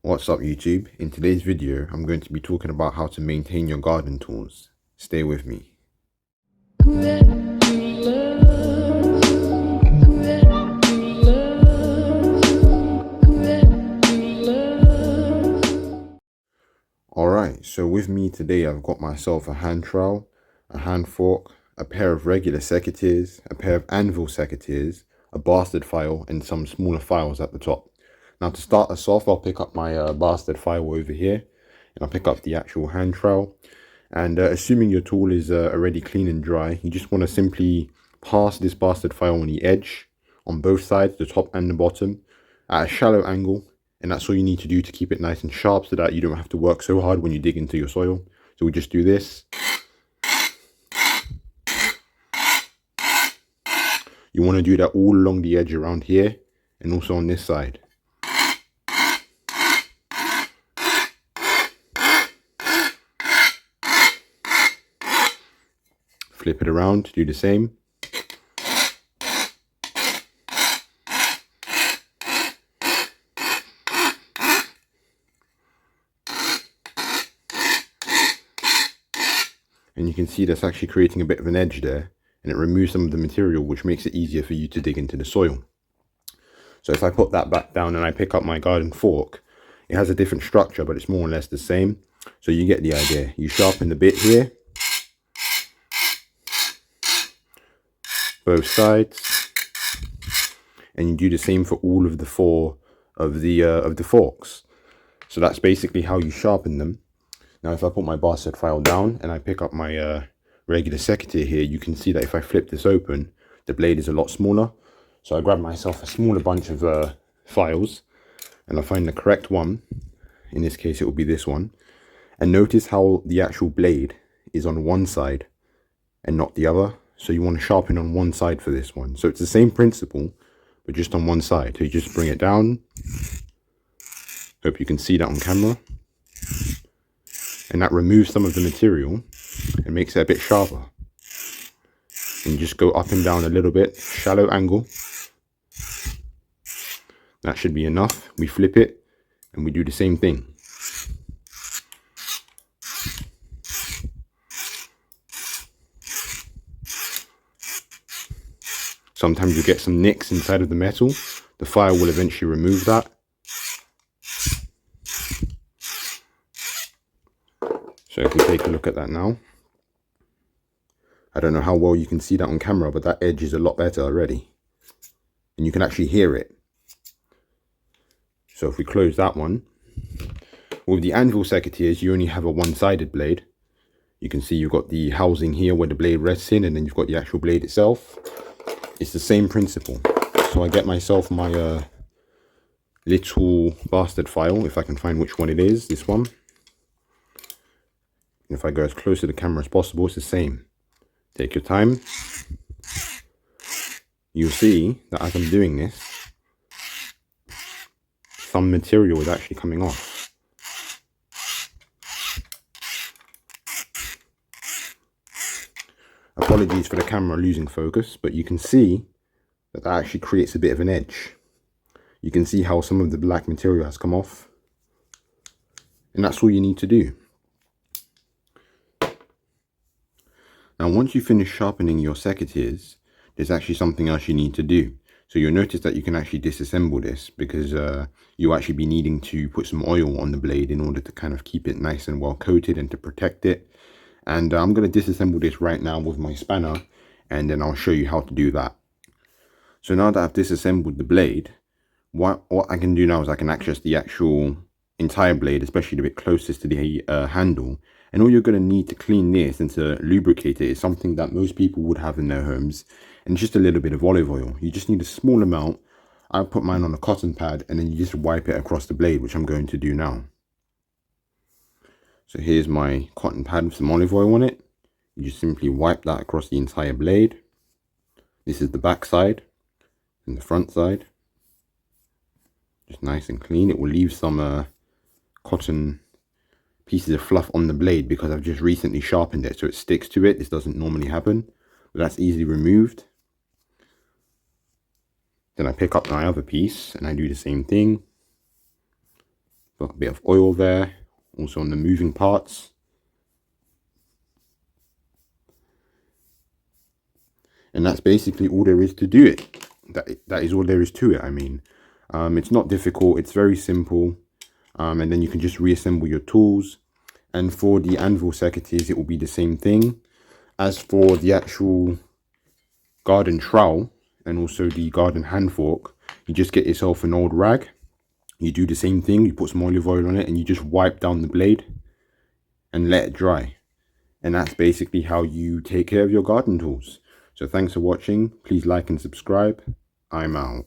What's up YouTube? In today's video, I'm going to be talking about how to maintain your garden tools. Stay with me. Alright, so with me today I've got myself a hand trowel, a hand fork, a pair of regular secateurs, a pair of anvil secateurs, a bastard file, and some smaller files at the top. Now to start us off, I'll pick up my bastard file over here, and I'll pick up the actual hand trowel. And assuming your tool is already clean and dry, you just want to simply pass this bastard file on the edge, on both sides, the top and the bottom, at a shallow angle. And that's all you need to do to keep it nice and sharp so that you don't have to work so hard when you dig into your soil. So we just do this. You want to do that all along the edge around here and also on this side. Flip it around, do the same. And you can see that's actually creating a bit of an edge there, and it removes some of the material, which makes it easier for you to dig into the soil. So if I put that back down and I pick up my garden fork, it has a different structure, but it's more or less the same. So you get the idea. You sharpen the bit here, both sides, and you do the same for all of the four of the forks. So that's basically how you sharpen them. Now if I put my bastard file down and I pick up my regular secateur here, you can see that if I flip this open, the blade is a lot smaller. So I grab myself a smaller bunch of files and I find the correct one. In this case it will be this one. And notice how the actual blade is on one side and not the other. So you want to sharpen on one side for this one. So it's the same principle, but just on one side. So you just bring it down. Hope you can see that on camera. And that removes some of the material and makes it a bit sharper. And just go up and down a little bit, shallow angle. That should be enough. We flip it and we do the same thing. Sometimes you get some nicks inside of the metal. The file will eventually remove that. So if we take a look at that now, I don't know how well you can see that on camera, but that edge is a lot better already. And you can actually hear it. So if we close that one, with the anvil secateurs, you only have a one-sided blade. You can see you've got the housing here where the blade rests in, and then you've got the actual blade itself. It's the same principle. So I get myself my little bastard file, if I can find which one it is, this one. If I go as close to the camera as possible, it's the same. Take your time. You'll see that as I'm doing this, some material is actually coming off. Apologies for the camera losing focus, but you can see that that actually creates a bit of an edge. You can see how some of the black material has come off. And that's all you need to do. Now once you finish sharpening your secateurs, there's actually something else you need to do. So you'll notice that you can actually disassemble this because you'll actually be needing to put some oil on the blade in order to kind of keep it nice and well coated and to protect it. And I'm going to disassemble this right now with my spanner, and then I'll show you how to do that. So now that I've disassembled the blade, what I can do now is I can access the actual entire blade, especially the bit closest to the handle. And all you're going to need to clean this and to lubricate it is something that most people would have in their homes. And just a little bit of olive oil. You just need a small amount. I put mine on a cotton pad and then you just wipe it across the blade, which I'm going to do now. So here's my cotton pad with some olive oil on it. You just simply wipe that across the entire blade. This is the back side and the front side. Just nice and clean. It will leave some cotton pieces of fluff on the blade because I've just recently sharpened it, so it sticks to it. This doesn't normally happen, but that's easily removed. Then I pick up my other piece and I do the same thing. Got a bit of oil there, also on the moving parts. And that's basically all there is to do it. That is all there is to it. I mean, it's not difficult. It's very simple. And then you can just reassemble your tools. And for the anvil secateurs, it will be the same thing. As for the actual garden trowel and also the garden hand fork, you just get yourself an old rag. You do the same thing. You put some olive oil on it and you just wipe down the blade and let it dry. And that's basically how you take care of your garden tools. So thanks for watching. Please like and subscribe. I'm out.